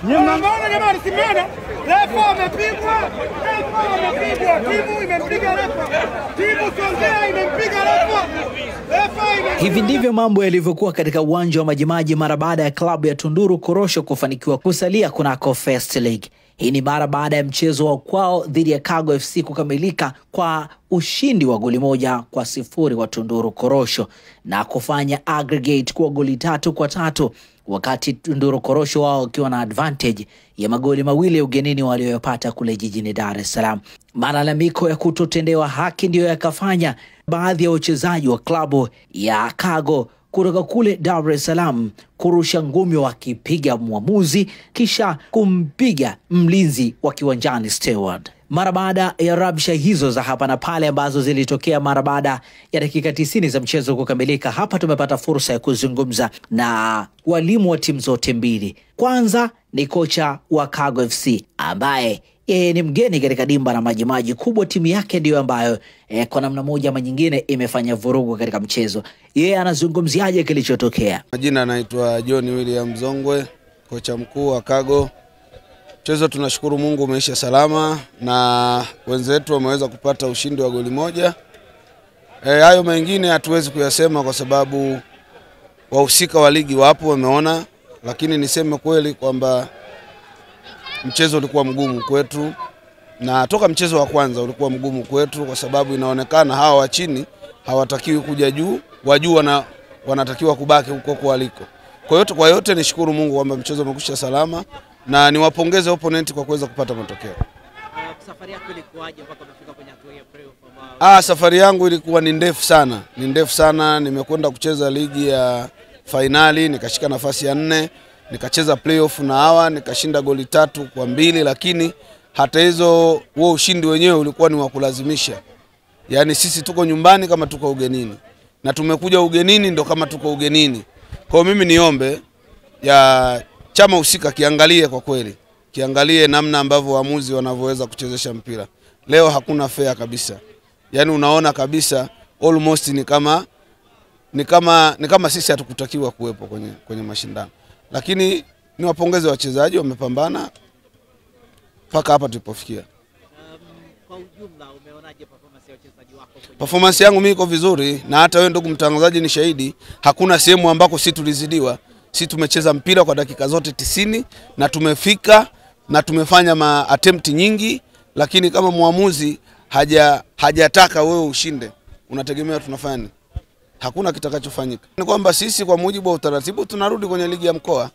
Nyamangana jamani, Simeone refa amepigwa, timu imempiga refa, timu Songea imempiga refa. Hivi ndivyo mambo yalivyokuwa katika uwanja wa Majimaji mara baada ya klabu ya Tunduru Korosho kufanikiwa kusalia kunako First League. Hii ni mara baada ya mchezo wa kwao dhidi ya Kago FC kukamilika kwa ushindi wa goli 1-0 wa Tunduru Korosho na kufanya aggregate kwa goli 3-3, wakati Tunduru Korosho wao wakiwa na advantage ya magoli 2 ugenini waliyopata kule jijini Dar es Salaam. Malalamiko ya kutotendewa haki ndiyo yakafanya baadhi ya wachezaji wa klabu ya Kago kutoka kule Dar es Salaam kurusha ngumi wakipiga muamuzi kisha kumpiga mlinzi wa kiwanjani Steward. Mara baada ya rabsha hizo za hapa na pale ambazo zilitokea mara baada ya dakika 90 za mchezo kukamilika, hapa tumepata fursa ya kuzungumza na walimu wa timu zote mbili. Kwanza ni kocha wa Kago FC ambaye yeye ni mgeni katika dimba la Majimaji. Kubwa timu yake ndiyo ambayo kwa namna moja ama nyingine imefanya vurugu katika mchezo. Yeye anazungumziaje kilichotokea? Majina anaitwa John William Zongwe, kocha mkuu wa Kago. Mchezo tunashukuru Mungu umeisha salama na wenzetu wameweza kupata ushindi wa goli 1. Hayo mengine hatuwezi kuyasema kwa sababu wahusika wa ligi wapo wameona, lakini niseme kweli kwamba mchezo ulikuwa mgumu kwetu, na toka mchezo wa kwanza ulikuwa mgumu kwetu kwa sababu inaonekana hawa wa chini hawatakiwi kuja juu, wa juu wanatakiwa kubaki huko kwa waliko. Kwa yote nishukuru Mungu kwamba mchezo umekwisha salama na niwapongeze opponent kwa kuweza kupata matokeo. Safari yako ilikuwaje mpaka umefika kwenye hatua ya playoff? Safari yangu ilikuwa ni ndefu sana. Nimekwenda kucheza ligi ya finali, nikashika nafasi ya 4, nikacheza playoff na hawa nikashinda goli 3-2, lakini hata hizo huo ushindi wenyewe ulikuwa ni wa kulazimisha. Yaani sisi tuko nyumbani kama tuko ugenini, na tumekuja ugenini ndo kama tuko ugenini. Kwa mimi niombe ya chama husika kiangalie, kwa kweli kiangalie namna ambavyo waamuzi wanavyoweza kuchezesha mpira. Leo hakuna fair kabisa. Yaani unaona kabisa almost ni kama sisi hatukutakiwa kuwepo kwenye mashindano. Lakini niwapongeze wachezaji, wamepambana mpaka hapa tulipofikia. Kwa ujumla umeonaje performance ya wachezaji wako? Performance yangu mimi iko vizuri, na hata wewe ndugu mtangazaji ni shahidi. Hakuna sehemu ambako sisi tulizidiwa. Sisi tumecheza mpira kwa dakika zote 90 na tumefika na tumefanya attempt nyingi, lakini kama muamuzi hajataka wewe ushinde, unategemea tunafanya nini? Hakuna kitakachofanyika. Ni kwamba sisi kwa mujibu wa utaratibu tunarudi kwenye ligi ya mkoa.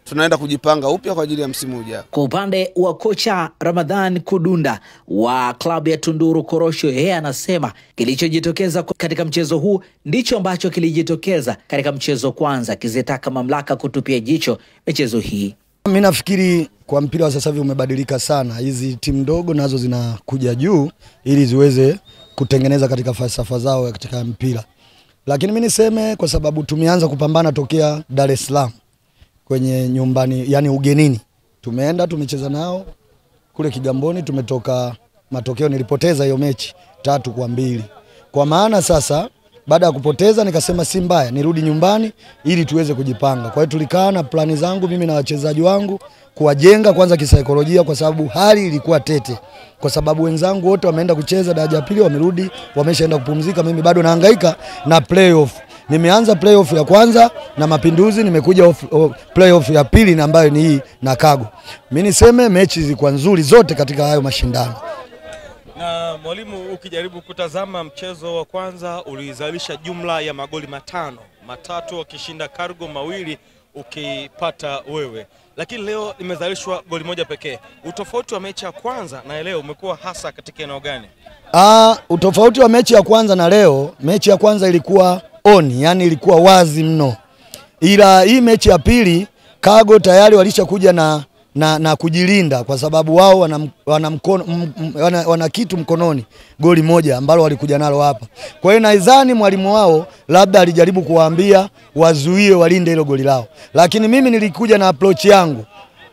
Tunaenda kujipanga upya kwa ajili ya msimu ujao. Kwa upande wa kocha Ramadhan Kudunda wa klabu ya Tunduru Korosho, yeye anasema kilichojitokeza katika mchezo huu ndicho ambacho kilijitokeza katika mchezo kwanza, kizitaka mamlaka kutupia jicho michezo hii. Mimi nafikiri kwa mpira wa sasa hivi umebadilika sana. Hizi timu ndogo nazo zinakuja juu ili ziweze kutengeneza katika falsafa zao katika mpira. Lakini mimi niseme kwa sababu tumeanza kupambana tokea Dar es Salaam kwenye nyumbani, yani ugenini. Tumeenda tumecheza nao kule Kigamboni, tumetoka matokeo, nilipoteza hiyo mechi 3-2. Kwa maana sasa baada ya kupoteza nikasema si mbaya nirudi nyumbani ili tuweze kujipanga. Kwa hiyo tulikaa na plani zangu mimi na wachezaji wangu kuwajenga kwanza kisaikolojia, kwa sababu hali ilikuwa tete. Kwa sababu wenzangu wote wameenda kucheza daraja ya pili, wamerudi, wameshaenda kupumzika, mimi bado nahangaika na playoff. Nimeanza playoff ya kwanza na Mapinduzi, nimekuja playoff ya pili na ambayo ni hii na Kago. Mimi niseme mechi zilikuwa nzuri zote katika hayo mashindano. Na mwalimu, ukijaribu kutazama mchezo wa kwanza ulizalisha jumla ya magoli 5, 3 wakishinda Cargo, 2 ukipata wewe. Lakini leo imezalishwa goli 1 pekee. Utofauti wa mechi ya kwanza na leo umekuwa hasa katika eneo gani? Utofauti wa mechi ya kwanza na leo, mechi ya kwanza ilikuwa yani ilikuwa wazi mno. Ila hii mechi ya pili Kago tayari walishakuja na kujilinda, kwa sababu wao wana kitu mkononi, goli 1 ambalo walikuja nalo hapa. Kwa hiyo nadhani mwalimu wao labda alijaribu kuwaambia wazuie, walinde hilo goli lao. Lakini mimi nilikuja na approach yangu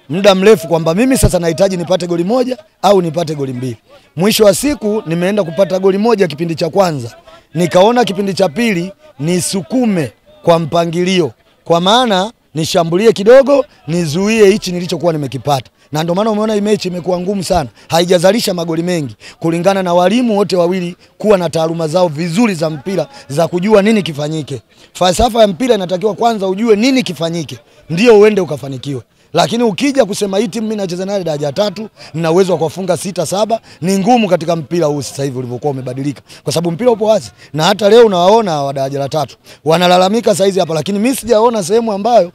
muda mrefu kwamba mimi sasa nahitaji nipate goli moja au nipate goli mbili. Mwisho wa siku nimeenda kupata goli moja kipindi cha kwanza. Nikaona kipindi cha pili nisukume kwa mpangilio. Kwa maana nishambulie kidogo, nizuie hichi nilichokuwa nimekipata. Na ndio maana umeona hii mechi imekuwa ngumu sana. Haijazalisha magoli mengi kulingana na walimu wote wawili kuwa na taaluma zao vizuri za mpira za kujua nini kifanyike. Falsafa ya mpira inatakiwa kwanza ujue nini kifanyike ndio uende ukafanikiwe. Lakini ukija kusema hii timu mimi nacheza nayo daraja 3 nina uwezo wa kufunga 6-7 ni ngumu katika mpira huu sasa hivi ulivyokuwa umebadilika. Kwa sababu mpira upo wazi na hata leo unawaona wa daraja 3 wanalalamika saizi hapa, lakini mimi sijaona sehemu ambayo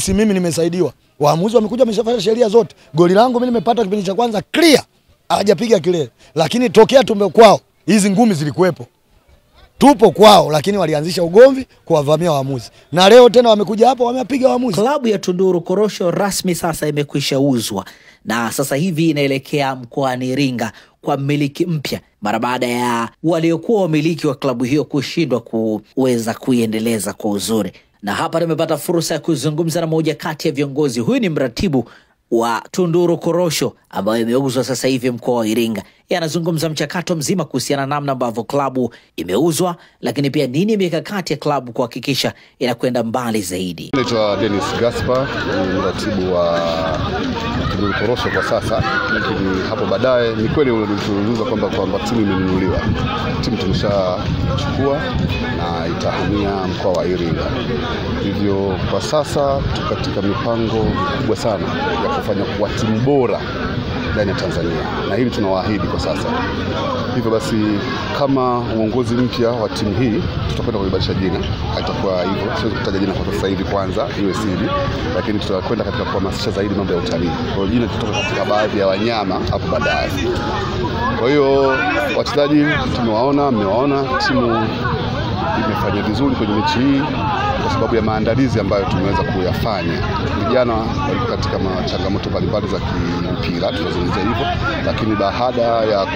mimi nimesaidiwa. Waamuzi wamekuja wameshafanya sheria zote. Goli langu mimi nimepata kipindi cha kwanza clear. Hajapiga kelele. Lakini tokea tumbe kwao hizi ngumi zilikuwepo. Tupo kwao lakini walianzisha ugomvi kuwavamia waamuzi. Na leo tena wamekuja hapa wamepiga waamuzi. Klabu ya Tunduru Korosho rasmi sasa imekwisha uzwa na sasa hivi inaelekea mkoani Iringa kwa mmiliki mpya mara baada ya waliokuwa wamiliki wa klabu hiyo kushindwa kuweza kuiendeleza kwa uzuri. Na hapa nimepata fursa ya kuzungumza na moja kati ya viongozi. Huyu ni mratibu wa Tunduru Korosho ambayo imeuzwa sasa hivi mkoa wa Iringa. Anazungumza mchakato mzima kuhusiana na namna ambavyo klabu imeuzwa, lakini pia nini mikakati ya klabu kuhakikisha inakwenda mbali zaidi. Naitwa Dennis Gaspar, ni mratibu wa Tunduru Korosho kwa sasa, lakini hapo baadaye ni kweli ulizungumza kwamba timu imenunuliwa. Timu tumeshachukua na itahamia mkoa wa Iringa. Hivyo kwa sasa tuko katika mipango mikubwa sana ya kufanya kuwa timu bora ndani ya Tanzania, na hili tunawaahidi kwa sasa. Hivyo basi kama uongozi mpya wa timu hii tutakwenda kubadilisha jina. Haitakuwa hivyo, siwezi kutaja jina kwa sasa hivi, kwanza iwe siri, lakini tutakwenda katika kuhamasisha zaidi mambo ya utalii. Kwa hiyo jina tutatoka katika baadhi ya wanyama hapo baadaye. Kwa hiyo wachezaji tumewaona, mmewaona, timu imefanya vizuri kwenye mechi hii kwa sababu ya maandalizi ambayo tumeweza kuyafanya. Vijana walikuwa katika changamoto mbalimbali za kimpira, tunazungumzia hivyo, lakini baada ya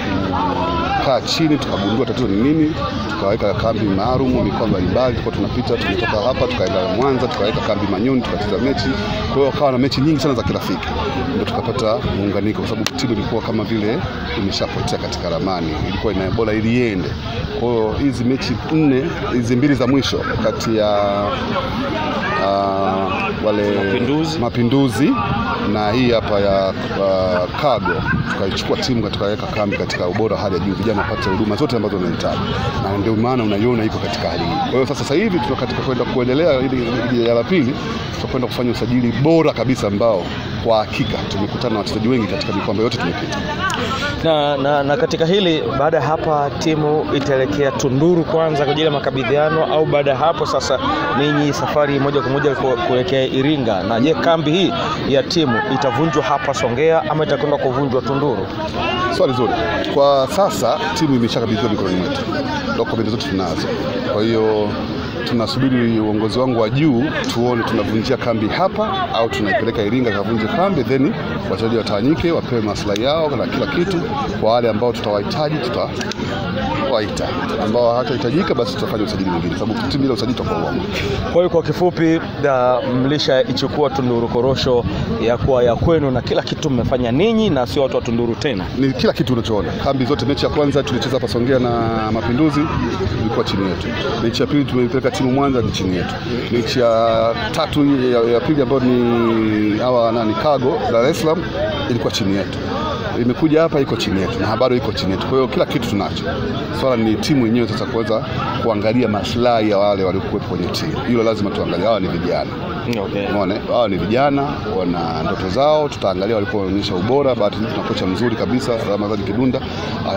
kukaa chini tukagundua tatizo ni nini, tukaweka kambi maalum mikoa mbalimbali. Tulikuwa tunapita, tumetoka hapa tukaenda Mwanza, tukaweka kambi Manyoni, tukacheza mechi. Kwa hiyo kawa na mechi nyingi sana za kirafiki, ndio tukapata muunganiko, kwa sababu timu ilikuwa kama vile imeshapotea katika ramani, ilikuwa ina bora iliende. Kwa hiyo hizi mechi 4, hizi 2 za mwisho kati ya wale Mapinduzi na hii hapa ya Cargo, tukaichukua timu katika weka kambi katika ubora hali ya juu, vijana wapate huduma zote ambazo wanahitaji, na ndio maana unaiona iko katika hali hii. Kwa hiyo sasa hivi tuko katika kwenda kuendelea ili ya la pili, tutakwenda kufanya usajili bora kabisa ambao kwa hakika tumekutana na wachezaji wengi katika mikoa yote tumepita. Na katika hili, baada hapa timu itaelekea Tunduru kwanza kwa ajili ya makabidhiano, au baada hapo sasa ninyi safari moja kwa moja kuelekea Iringa? Na je, kambi hii ya timu itavunjwa hapa Songea ama itakwenda kuvunjwa Tunduru? Swali zuri. Kwa sasa timu imeshakabidhiwa mikononi mwetu, dokumenti zote tunazo. Kwa hiyo tunasubiri uongozi wangu wa juu tuone tunavunjia kambi hapa au tunaipeleka Iringa kavunje kambi, then wachezaji watawanyike wapewe maslahi yao na kila kitu. Kwa wale ambao tutawahitaji tutawaita, ambao hawatahitajika basi tutafanya usajili mwingine, sababu timu ile usajili utakuwa uongo. Kwa hiyo kwa kifupi, mlisha ichukua Tunduru Korosho ya kuwa ya kwenu na kila kitu mmefanya ninyi na sio watu wa Tunduru tena? Ni kila kitu unachoona. Kambi zote, mechi ya kwanza tulicheza hapa Songea na Mapinduzi ilikuwa chini yetu. Mechi ya pili tumepeleka timu Mwanza ni chini yetu. Mechi ya tatu ya pili ambayo ni Cargo Dar es Salaam ilikuwa chini yetu. Imekuja hapa iko chini yetu na habari iko chini yetu. Kwa hiyo kila kitu tunacho. Swala ni timu yenyewe sasa kuweza kuangalia maslahi ya wale waliokuwa kwenye timu. Hilo lazima tuangalie. Hawa ni vijana. Okay. Unaona, hawa ni vijana wana ndoto zao, tutaangalia walipoonyesha ubora. Bahati nzuri tuna kocha mzuri kabisa Ramadhani Kidunda,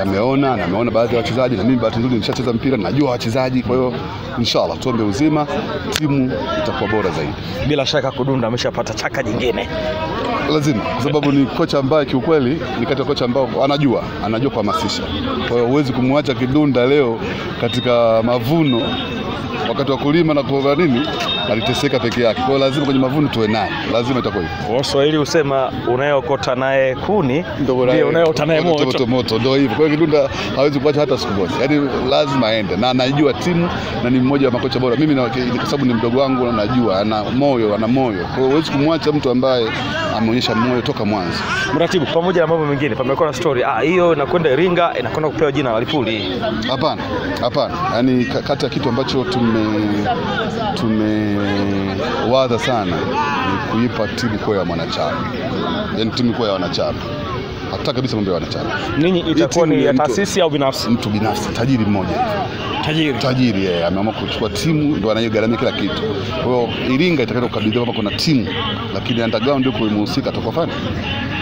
ameona baadhi ya wachezaji, na mimi bahati nzuri nimeshacheza mpira, najua wachezaji. Kwa hiyo inshallah tuombe uzima, timu itakuwa bora zaidi. Bila shaka Kidunda ameshapata chaka jingine. Lazima, kwa sababu ni kocha ambaye kiukweli ni kati ya kocha ambao anajua kuhamasisha. Kwa hiyo huwezi kumwacha Kidunda leo katika mavuno wakati wa kulima na kwa nini aliteseka peke yake. Kwa hiyo lazima kwenye mavuno tuwe naye, lazima itakuwa hivyo. Waswahili husema unayokota naye kuni ndio unayoota naye moto. Ndio hivyo. Kwa hiyo Kidunda hawezi kuacha hata siku moja. Yaani lazima aende na anajua timu na ni mmoja wa makocha bora. Mimi kwa sababu ni mdogo wangu na najua ana moyo. Kwa hiyo huwezi kumwacha mtu ambaye ameonyesha moyo toka mwanzo. Mratibu, pamoja na mambo mengine pamekuwa na story hiyo inakwenda Iringa inakwenda kupewa jina la Lipuli. Hapana. Yaani kati ya kitu ambacho tumewaza sana ni kuipa timu kwa ya wanachama. Yaani timu kwa ya wanachama. Hata kabisa mambo ya wanachama. Ninyi itakuwa ni ya taasisi au binafsi? Mtu binafsi, tajiri mmoja. Tajiri yeye ameamua kuchukua timu ndio anayegharamia kila kitu. Kwa hiyo Iringa itakaenda kukabidhiwa kama kuna timu, lakini underground ndio kuhusika atakofanya.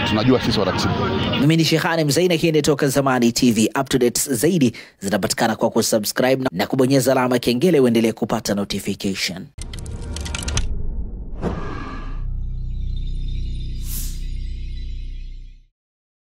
Tunajua sisi waratibu. Mimi ni Shehani Mzaina, hii ni Toka Zamani TV. Updates zaidi zinapatikana kwa kusubscribe na kubonyeza alama kengele uendelee kupata notification.